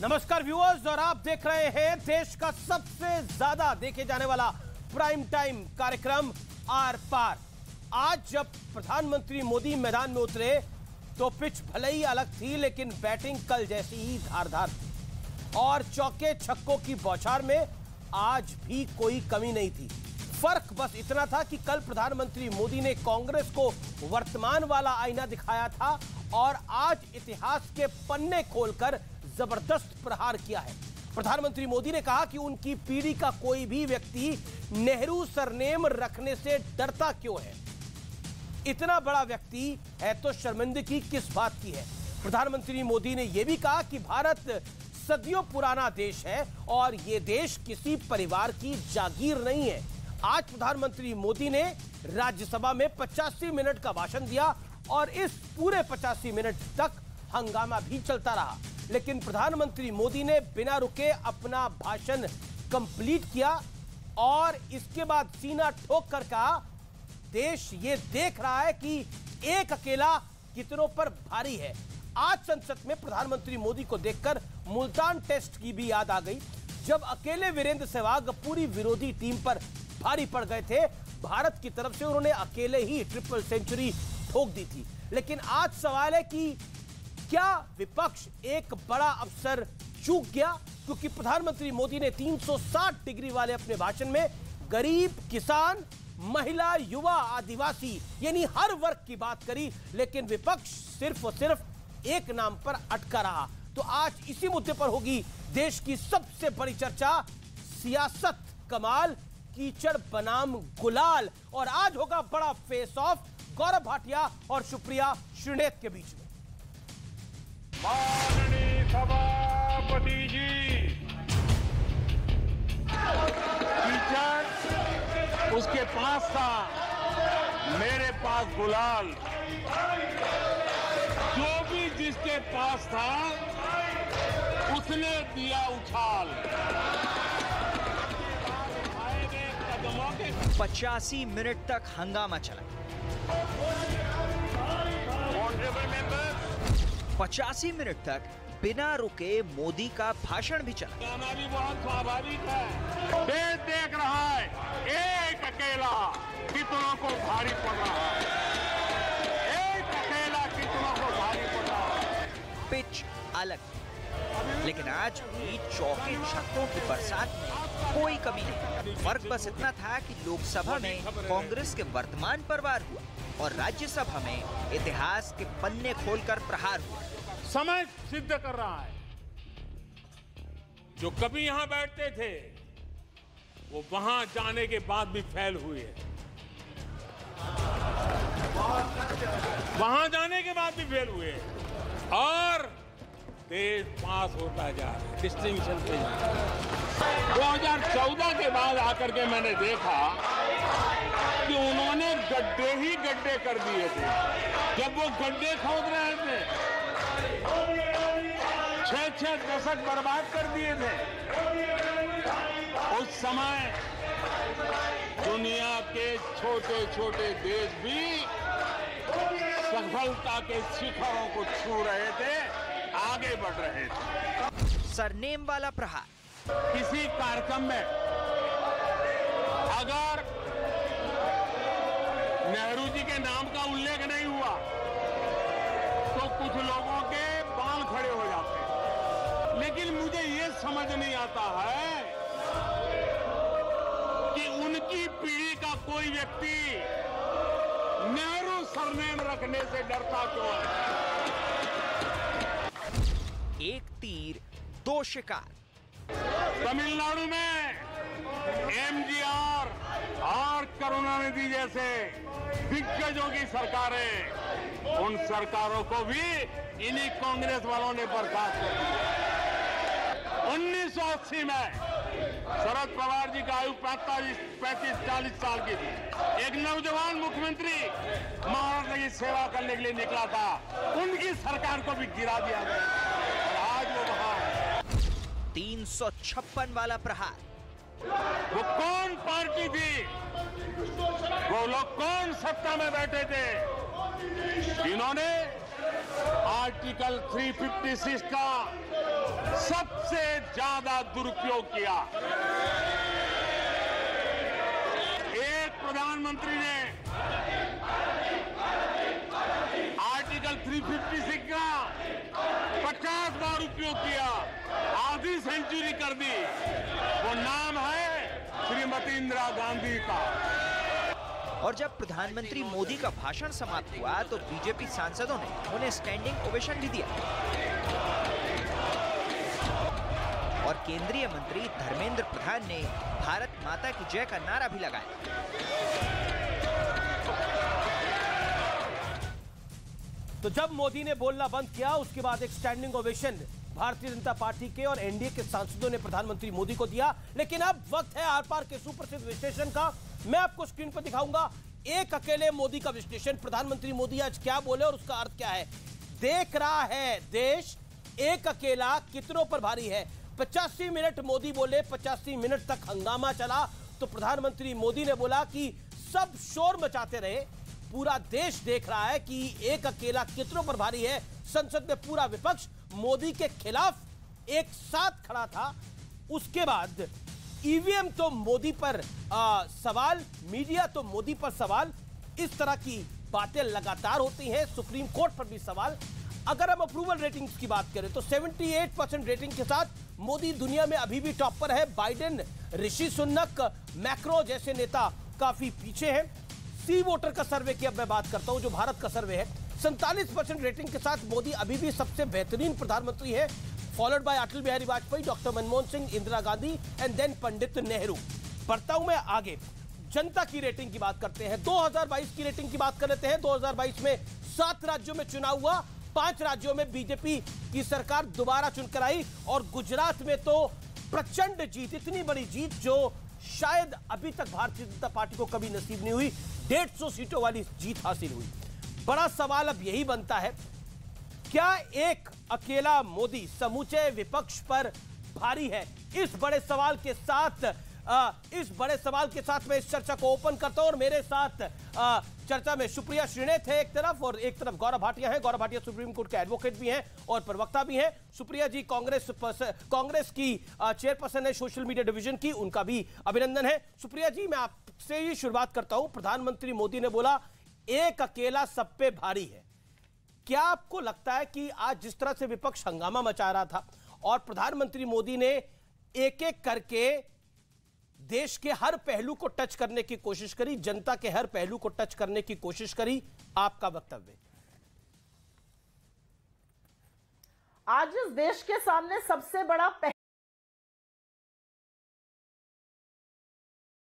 नमस्कार व्यूअर्स, और आप देख रहे हैं देश का सबसे ज्यादा देखे जाने वाला प्राइम टाइम कार्यक्रम आर पार। आज जब प्रधानमंत्री मोदी मैदान में उतरे तो पिच भले ही अलग थी, लेकिन बैटिंग कल जैसी ही धारदार थी और चौके छक्कों की बौछार में आज भी कोई कमी नहीं थी। फर्क बस इतना था कि कल प्रधानमंत्री मोदी ने कांग्रेस को वर्तमान वाला आईना दिखाया था और आज इतिहास के पन्ने खोलकर जबरदस्त प्रहार किया है। प्रधानमंत्री मोदी ने कहा कि उनकी पीढ़ी का कोई भी व्यक्ति नेहरू सरनेम रखने से डरता क्यों है। इतना बड़ा व्यक्ति है तो शर्मिंदगी किस बात की है। प्रधानमंत्री मोदी ने यह भी कहा कि भारत सदियों पुराना देश है और यह देश किसी परिवार की जागीर नहीं है। आज प्रधानमंत्री मोदी ने राज्यसभा में 85 मिनट का भाषण दिया और इस पूरे 85 मिनट तक हंगामा भी चलता रहा, लेकिन प्रधानमंत्री मोदी ने बिना रुके अपना भाषण कंप्लीट किया और इसके बाद सीना ठोक कर कहा, देश ये देख रहा है कि एक अकेला कितनों पर भारी है। आज संसद में प्रधानमंत्री मोदी को देखकर मुल्तान टेस्ट की भी याद आ गई, जब अकेले वीरेंद्र सहवाग पूरी विरोधी टीम पर भारी पड़ गए थे। भारत की तरफ से उन्होंने अकेले ही ट्रिपल सेंचुरी ठोक दी थी। लेकिन आज सवाल है कि क्या विपक्ष एक बड़ा अवसर चूक गया, क्योंकि प्रधानमंत्री मोदी ने 360 डिग्री वाले अपने भाषण में गरीब, किसान, महिला, युवा, आदिवासी यानी हर वर्ग की बात करी, लेकिन विपक्ष सिर्फ और सिर्फ एक नाम पर अटका रहा। तो आज इसी मुद्दे पर होगी देश की सबसे बड़ी चर्चा, सियासत कमाल कीचड़ बनाम गुलाल। और आज होगा बड़ा फेस ऑफ गौरव भाटिया और सुप्रिया श्रीनेत के बीच में। माननीय सभापति जी, कीचड़ उसके पास था, मेरे पास गुलाल। जो भी जिसके पास था उसने दिया उछाल। 85 मिनट तक हंगामा चला। 85 मिनट तक बिना रुके मोदी का भाषण भी चला। गाना भी बहुत स्वाभाविक है। देश देख रहा है, एक अकेला कितनों को भारी पड़ रहा है। एक अकेला कितनों को भारी पड़ रहा है। पिच अलग, लेकिन आज भी चौके छक्कों की बरसात में कोई कमी नहीं। फर्क बस इतना था कि लोकसभा में कांग्रेस के वर्तमान पर वार हुआ और राज्यसभा में इतिहास के पन्ने खोलकर प्रहार हुआ। समय सिद्ध कर रहा है, जो कभी यहां बैठते थे वो वहां जाने के बाद भी फेल हुए। वहां जाने के बाद भी फेल हुए और देश पास होता जा रहा है, डिस्टिंक्शन पे। 2014 के बाद आकर के मैंने देखा कि उन्होंने गड्ढे ही गड्ढे कर दिए थे। जब वो गड्ढे खोद रहे थे, 6 दशक बर्बाद कर दिए थे। उस समय दुनिया के छोटे छोटे देश भी सफलता के शिखरों को छू रहे थे, आगे बढ़ रहे थे। सरनेम वाला प्रहार। किसी कार्यक्रम में अगर नेहरू जी के नाम का उल्लेख नहीं हुआ तो कुछ लोगों के बाल खड़े हो जाते हैं। लेकिन मुझे ये समझ नहीं आता है कि उनकी पीढ़ी का कोई व्यक्ति नेहरू सरनेम रखने से डरता क्यों है। एक तीर दो शिकार। तमिलनाडु में एमजीआर और करुणानिधि जैसे दिग्गजों की सरकारें, उन सरकारों को भी इन्हीं कांग्रेस वालों ने बर्खास्त कर दिया। 1980 में शरद पवार जी का आयु 35-40 साल की थी। एक नौजवान मुख्यमंत्री महाराष्ट्र की सेवा करने के लिए निकला था, उनकी सरकार को भी गिरा दिया गया। आज वो वहां 356 वाला प्रहार। वो कौन पार्टी थी, वो लोग कौन सत्ता में बैठे थे जिन्होंने आर्टिकल 356 का सबसे ज्यादा दुरुपयोग किया। एक प्रधानमंत्री ने आर्टिकल 356 का 50 बार उपयोग किया, आधी सेंचुरी कर दी। वो नाम है श्रीमती इंदिरा गांधी का। और जब प्रधानमंत्री मोदी का भाषण समाप्त हुआ तो बीजेपी सांसदों ने उन्हें स्टैंडिंग ओवेशन भी दिया और केंद्रीय मंत्री धर्मेंद्र प्रधान ने भारत माता की जय का नारा भी लगाया। तो जब मोदी ने बोलना बंद किया उसके बाद एक standing ovation Bharatiya Janata party के और एनडीए के सांसदों ने प्रधानमंत्री मोदी को दिया। लेकिन अब वक्त है आर पार के सुप्रसिद्ध विश्लेषण का। मैं आपको स्क्रीन पर दिखाऊंगा एक अकेले मोदी का विश्लेषण। प्रधानमंत्री मोदी आज क्या बोले और उसका अर्थ क्या है। देख रहा है देश, एक अकेला कितनों पर भारी है। 85 मिनट मोदी बोले, 85 मिनट तक हंगामा चला। तो प्रधानमंत्री मोदी ने बोला कि सब शोर मचाते रहे, पूरा देश देख रहा है कि एक अकेला कितनों पर भारी है। संसद में पूरा विपक्ष मोदी के खिलाफ एक साथ खड़ा था। उसके बाद ईवीएम तो मोदी पर सवाल, मीडिया तो मोदी पर सवाल, इस तरह की बातें लगातार होती हैं। सुप्रीम कोर्ट पर भी सवाल। अगर हम अप्रूवल रेटिंग्स की बात करें तो 78% रेटिंग के साथ मोदी दुनिया में अभी भी टॉप पर है। बाइडेन, ऋषि सुनक, मैक्रो जैसे नेता काफी पीछे हैं। सी वोटर का सर्वे की अब मैं बात करता हूं जो भारत का सर्वे है, 47% रेटिंग के साथ मोदी अभी भी सबसे बेहतरीन प्रधानमंत्री है, followed by Atal Bihari Vajpayee, doctor Manmohan Singh, Indira Gandhi and then Pandit Nehru. बढ़ता हूं मैं आगे, जनता की रेटिंग की बात करते हैं। 2022 की रेटिंग की बात कर लेते हैं। 2022 में 7 राज्यों में चुनाव हुआ, 5 राज्यों में बीजेपी की सरकार दोबारा चुनकर आई और गुजरात में तो प्रचंड जीत, इतनी बड़ी जीत जो शायद अभी तक भारतीय जनता पार्टी को कभी नसीब नहीं हुई। 150 सीटों वाली जीत हासिल हुई। बड़ा सवाल अब यही बनता है, क्या एक अकेला मोदी समूचे विपक्ष पर भारी है? इस बड़े सवाल के साथ मैं इस चर्चा को ओपन करता हूं और मेरे साथ चर्चा में सुप्रिया श्रीनेत है एक तरफ और एक तरफ गौरव भाटिया है। गौरव भाटिया सुप्रीम कोर्ट के एडवोकेट भी हैं और प्रवक्ता भी हैं। सुप्रिया जी कांग्रेस की चेयरपर्सन है सोशल मीडिया डिवीजन की, उनका भी अभिनंदन है। सुप्रिया जी, मैं आपसे ही शुरुआत करता हूं। प्रधानमंत्री मोदी ने बोला एक अकेला सब पे भारी है। क्या आपको लगता है कि आज जिस तरह से विपक्ष हंगामा मचा रहा था और प्रधानमंत्री मोदी ने एक एक करके देश के हर पहलू को टच करने की कोशिश करी, जनता के हर पहलू को टच करने की कोशिश करी, आपका वक्तव्य? आज इस देश के सामने सबसे बड़ा